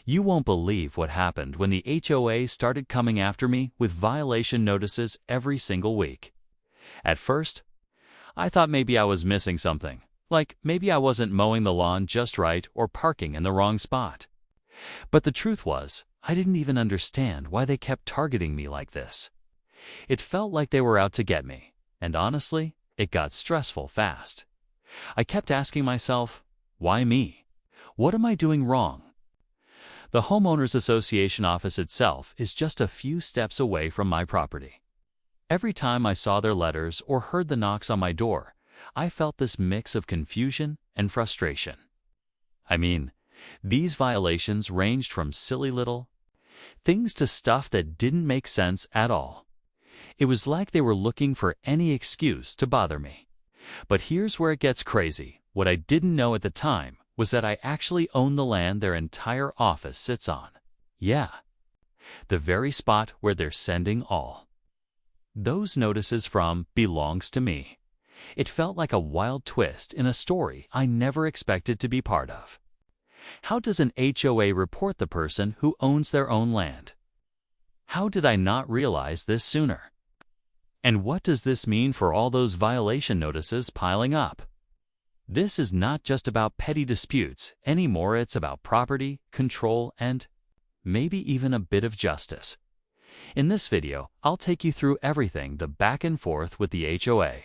You won't believe what happened when the HOA started coming after me with violation notices every single week. At first, I thought maybe I was missing something, like maybe I wasn't mowing the lawn just right or parking in the wrong spot. But the truth was, I didn't even understand why they kept targeting me like this. It felt like they were out to get me, and honestly, it got stressful fast. I kept asking myself, why me? What am I doing wrong? The Homeowners Association office itself is just a few steps away from my property. Every time I saw their letters or heard the knocks on my door, I felt this mix of confusion and frustration. I mean, these violations ranged from silly little things to stuff that didn't make sense at all. It was like they were looking for any excuse to bother me. But here's where it gets crazy. What I didn't know at the time was that I actually own the land their entire office sits on. Yeah, the very spot where they're sending all those notices from belongs to me. It felt like a wild twist in a story I never expected to be part of. How does an HOA report the person who owns their own land? How did I not realize this sooner? And what does this mean for all those violation notices piling up? This is not just about petty disputes anymore. It's about property, control, and maybe even a bit of justice. In this video, I'll take you through everything, the back and forth with the HOA,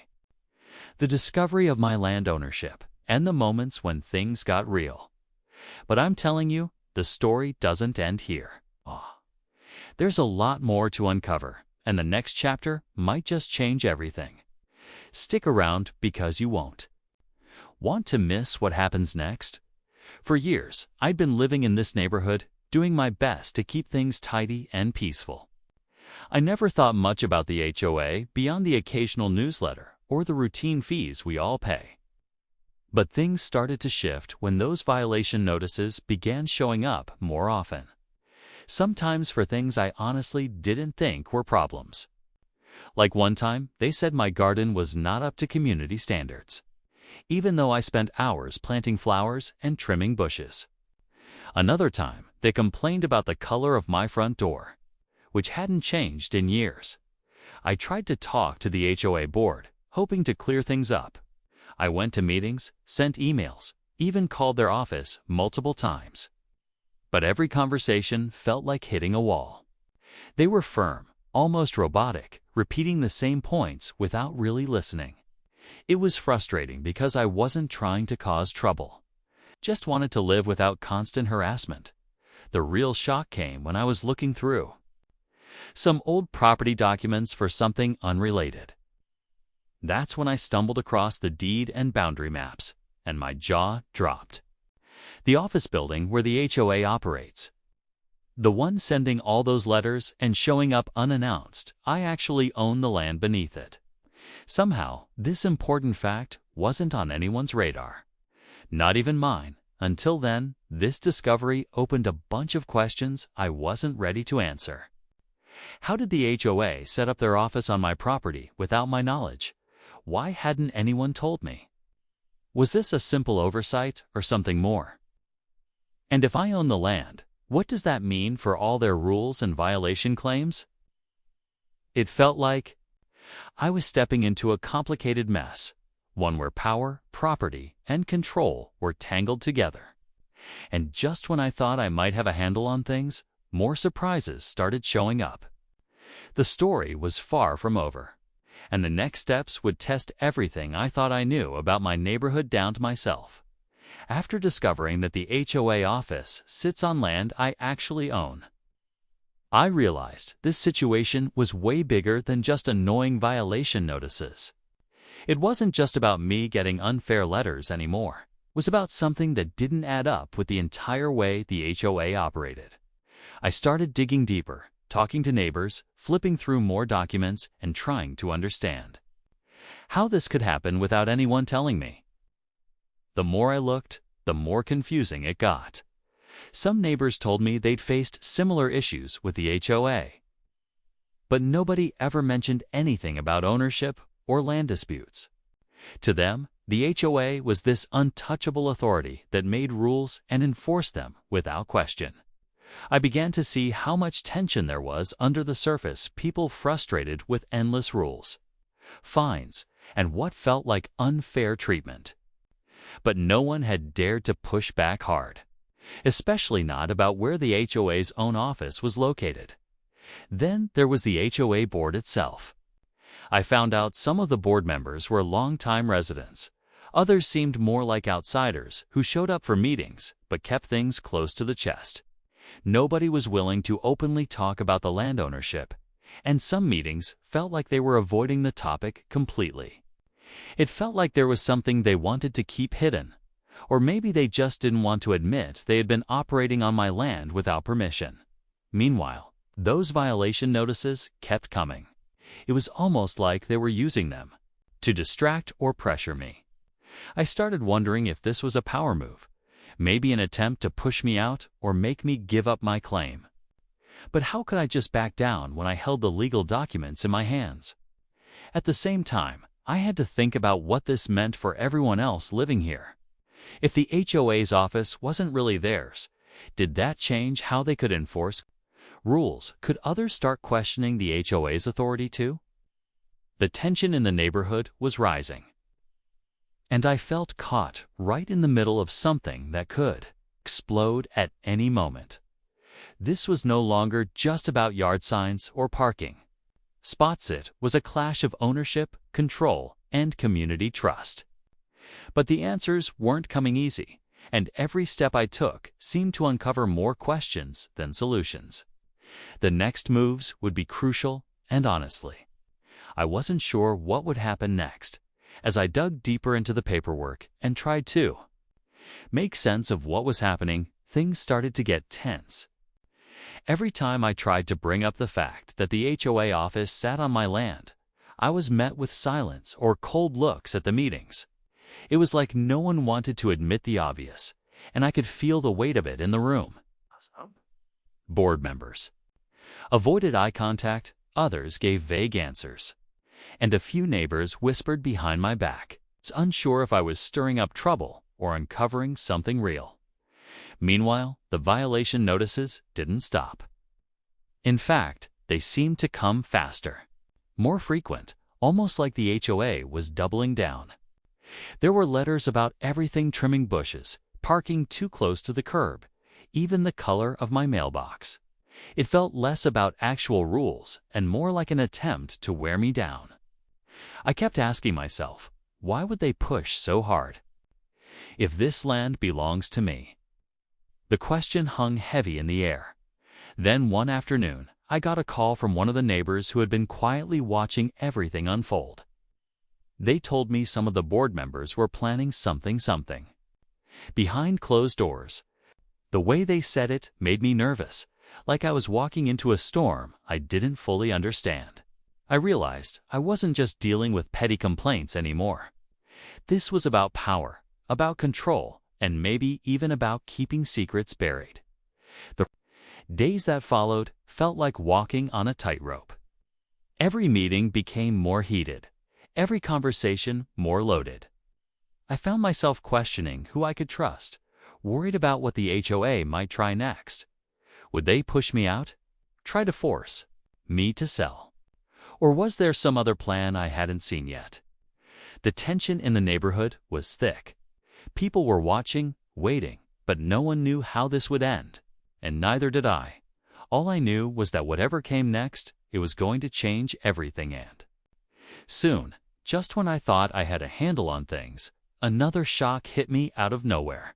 the discovery of my land ownership, and the moments when things got real. But I'm telling you, the story doesn't end here. There's a lot more to uncover, and the next chapter might just change everything. Stick around because you won't want to miss what happens next. For years, I'd been living in this neighborhood, doing my best to keep things tidy and peaceful. I never thought much about the HOA beyond the occasional newsletter or the routine fees we all pay. But things started to shift when those violation notices began showing up more often. Sometimes for things I honestly didn't think were problems. Like one time, they said my garden was not up to community standards, even though I spent hours planting flowers and trimming bushes. Another time, they complained about the color of my front door, which hadn't changed in years. I tried to talk to the HOA board, hoping to clear things up. I went to meetings, sent emails, even called their office multiple times. But every conversation felt like hitting a wall. They were firm, almost robotic, repeating the same points without really listening. It was frustrating because I wasn't trying to cause trouble, just wanted to live without constant harassment. The real shock came when I was looking through some old property documents for something unrelated. That's when I stumbled across the deed and boundary maps, and my jaw dropped. The office building where the HOA operates, the one sending all those letters and showing up unannounced, I actually own the land beneath it. Somehow, this important fact wasn't on anyone's radar. Not even mine. Until then, this discovery opened a bunch of questions I wasn't ready to answer. How did the HOA set up their office on my property without my knowledge? Why hadn't anyone told me? Was this a simple oversight or something more? And if I own the land, what does that mean for all their rules and violation claims? It felt like I was stepping into a complicated mess, one where power, property, and control were tangled together. And just when I thought I might have a handle on things, more surprises started showing up. The story was far from over, and the next steps would test everything I thought I knew about my neighborhood down to myself. After discovering that the HOA office sits on land I actually own, I realized this situation was way bigger than just annoying violation notices. It wasn't just about me getting unfair letters anymore. It was about something that didn't add up with the entire way the HOA operated. I started digging deeper, talking to neighbors, flipping through more documents, and trying to understand how this could happen without anyone telling me. The more I looked, the more confusing it got. Some neighbors told me they'd faced similar issues with the HOA, but nobody ever mentioned anything about ownership or land disputes. To them, the HOA was this untouchable authority that made rules and enforced them without question. I began to see how much tension there was under the surface, people frustrated with endless rules, fines, and what felt like unfair treatment. But no one had dared to push back hard, especially not about where the HOA's own office was located. Then there was the HOA board itself. I found out some of the board members were longtime residents. Others seemed more like outsiders who showed up for meetings but kept things close to the chest. Nobody was willing to openly talk about the land ownership, and some meetings felt like they were avoiding the topic completely. It felt like there was something they wanted to keep hidden, or maybe they just didn't want to admit they had been operating on my land without permission. Meanwhile, those violation notices kept coming. It was almost like they were using them to distract or pressure me. I started wondering if this was a power move, maybe an attempt to push me out or make me give up my claim. But how could I just back down when I held the legal documents in my hands? At the same time, I had to think about what this meant for everyone else living here. If the HOA's office wasn't really theirs, did that change how they could enforce rules? Could others start questioning the HOA's authority too? The tension in the neighborhood was rising, and I felt caught right in the middle of something that could explode at any moment. This was no longer just about yard signs or parking. It was a clash of ownership, control, and community trust. But the answers weren't coming easy, and every step I took seemed to uncover more questions than solutions. The next moves would be crucial, and honestly, I wasn't sure what would happen next. As I dug deeper into the paperwork and tried to make sense of what was happening, things started to get tense. Every time I tried to bring up the fact that the HOA office sat on my land, I was met with silence or cold looks at the meetings. It was like no one wanted to admit the obvious, and I could feel the weight of it in the room. Board members avoided eye contact, others gave vague answers, and a few neighbors whispered behind my back, unsure if I was stirring up trouble or uncovering something real. Meanwhile, the violation notices didn't stop. In fact, they seemed to come faster, more frequent, almost like the HOA was doubling down. There were letters about everything: trimming bushes, parking too close to the curb, even the color of my mailbox. It felt less about actual rules and more like an attempt to wear me down. I kept asking myself, why would they push so hard? If this land belongs to me? The question hung heavy in the air. Then one afternoon, I got a call from one of the neighbors who had been quietly watching everything unfold. They told me some of the board members were planning something behind closed doors. The way they said it made me nervous, like I was walking into a storm I didn't fully understand. I realized I wasn't just dealing with petty complaints anymore. This was about power, about control, and maybe even about keeping secrets buried. The days that followed felt like walking on a tightrope. Every meeting became more heated, every conversation more loaded. I found myself questioning who I could trust, worried about what the HOA might try next. Would they push me out? Try to force me to sell? Or was there some other plan I hadn't seen yet? The tension in the neighborhood was thick. People were watching, waiting, but no one knew how this would end, and neither did I. All I knew was that whatever came next, it was going to change everything, and soon, just when I thought I had a handle on things, another shock hit me out of nowhere.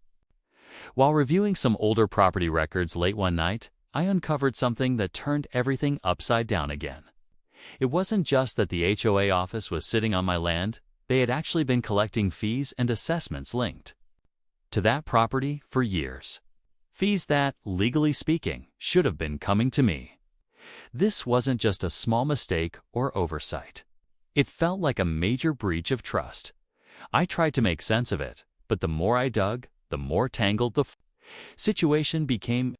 While reviewing some older property records late one night, I uncovered something that turned everything upside down again. It wasn't just that the HOA office was sitting on my land, they had actually been collecting fees and assessments linked to that property for years. Fees that, legally speaking, should have been coming to me. This wasn't just a small mistake or oversight. It felt like a major breach of trust. I tried to make sense of it, but the more I dug, the more tangled the situation became.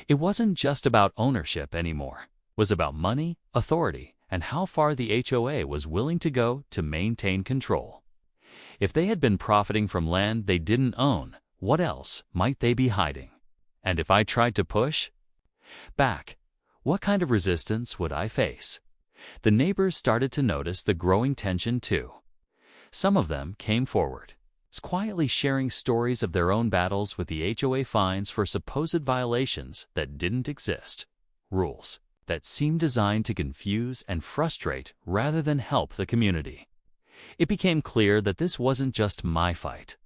It wasn't just about ownership anymore. It was about money, authority, and how far the HOA was willing to go to maintain control. If they had been profiting from land they didn't own, what else might they be hiding? And if I tried to push, Back, what kind of resistance would I face? The neighbors started to notice the growing tension too. Some of them came forward, quietly sharing stories of their own battles with the HOA fines for supposed violations that didn't exist, rules that seemed designed to confuse and frustrate rather than help the community. It became clear that this wasn't just my fight.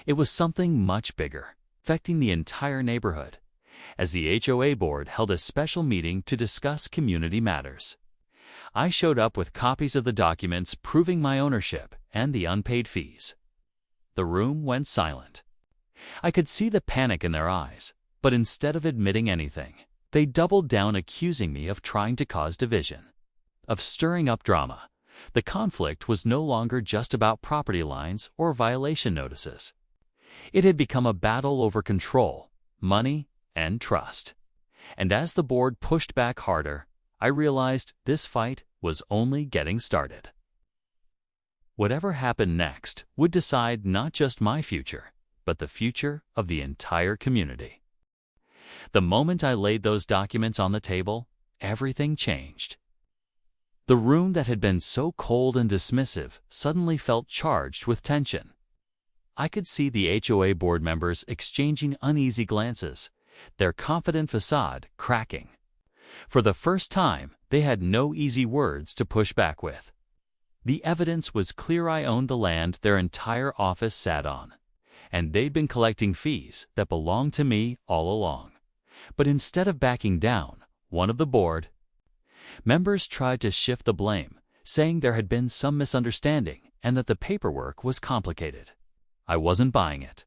It was something much bigger, affecting the entire neighborhood, as the HOA board held a special meeting to discuss community matters. I showed up with copies of the documents proving my ownership and the unpaid fees. The room went silent. I could see the panic in their eyes, but instead of admitting anything, they doubled down accusing me of trying to cause division, of stirring up drama. The conflict was no longer just about property lines or violation notices. It had become a battle over control, money, and trust. And as the board pushed back harder, I realized this fight was only getting started. Whatever happened next would decide not just my future, but the future of the entire community. The moment I laid those documents on the table, everything changed. The room that had been so cold and dismissive suddenly felt charged with tension. I could see the HOA board members exchanging uneasy glances, their confident facade cracking. For the first time, they had no easy words to push back with. The evidence was clear. I owned the land their entire office sat on, and they'd been collecting fees that belonged to me all along. But instead of backing down, one of the board members tried to shift the blame, saying there had been some misunderstanding and that the paperwork was complicated. I wasn't buying it.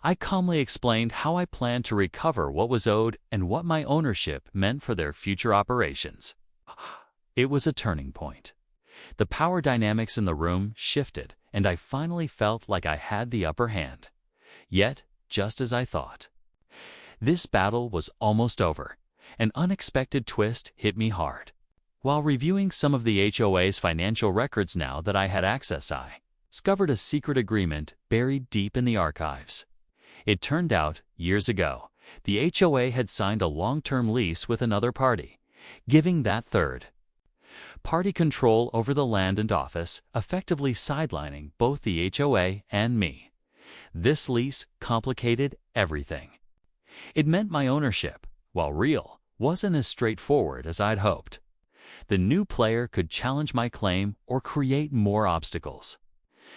I calmly explained how I planned to recover what was owed and what my ownership meant for their future operations. It was a turning point. The power dynamics in the room shifted, and I finally felt like I had the upper hand. Yet, just as I thought, this battle was almost over. An unexpected twist hit me hard. While reviewing some of the HOA's financial records now that I had access, I discovered a secret agreement buried deep in the archives. It turned out, years ago, the HOA had signed a long-term lease with another party, giving that third party control over the land and office, effectively sidelining both the HOA and me. This lease complicated everything. It meant my ownership, while real, wasn't as straightforward as I'd hoped. The new player could challenge my claim or create more obstacles.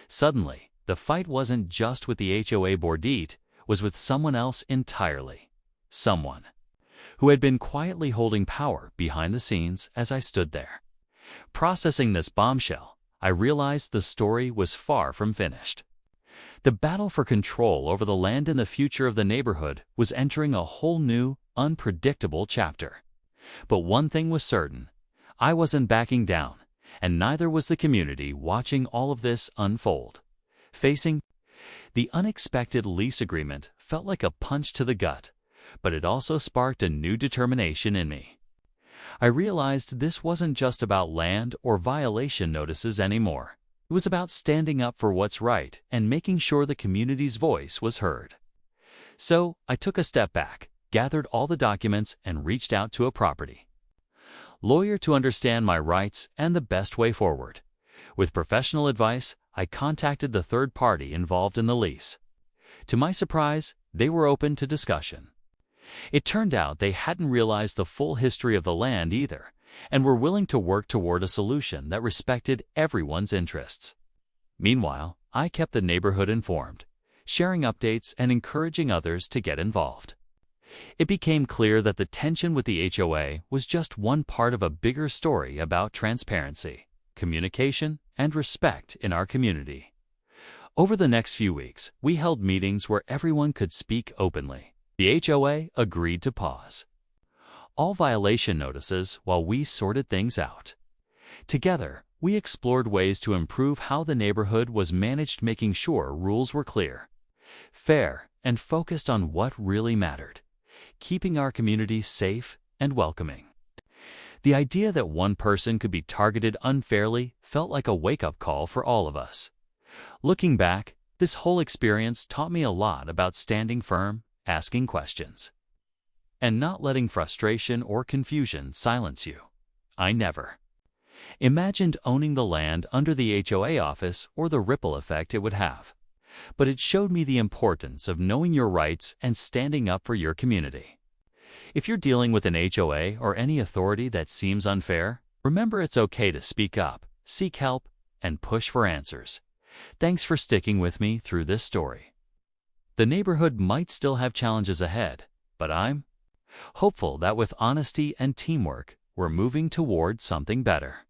Suddenly, the fight wasn't just with the HOA board, it was with someone else entirely. Someone who had been quietly holding power behind the scenes. As I stood there, processing this bombshell, I realized the story was far from finished. The battle for control over the land and the future of the neighborhood was entering a whole new, unpredictable chapter. But one thing was certain: I wasn't backing down, and neither was the community watching all of this unfold. Facing the unexpected lease agreement felt like a punch to the gut, but it also sparked a new determination in me. I realized this wasn't just about land or violation notices anymore. It was about standing up for what's right and making sure the community's voice was heard. So I took a step back, gathered all the documents, and reached out to a property lawyer to understand my rights and the best way forward. With professional advice, I contacted the third party involved in the lease. To my surprise, they were open to discussion. It turned out they hadn't realized the full history of the land either, and were willing to work toward a solution that respected everyone's interests. Meanwhile, I kept the neighborhood informed, sharing updates and encouraging others to get involved. It became clear that the tension with the HOA was just one part of a bigger story about transparency, communication, and respect in our community. Over the next few weeks, we held meetings where everyone could speak openly. The HOA agreed to pause all violation notices while we sorted things out. Together, we explored ways to improve how the neighborhood was managed, making sure rules were clear, fair, and focused on what really mattered: keeping our community safe and welcoming. The idea that one person could be targeted unfairly felt like a wake-up call for all of us. Looking back, this whole experience taught me a lot about standing firm, asking questions, and not letting frustration or confusion silence you. I never imagined owning the land under the HOA office or the ripple effect it would have. But it showed me the importance of knowing your rights and standing up for your community. If you're dealing with an HOA or any authority that seems unfair, remember it's okay to speak up, seek help, and push for answers. Thanks for sticking with me through this story. The neighborhood might still have challenges ahead, but I'm hopeful that with honesty and teamwork, we're moving toward something better.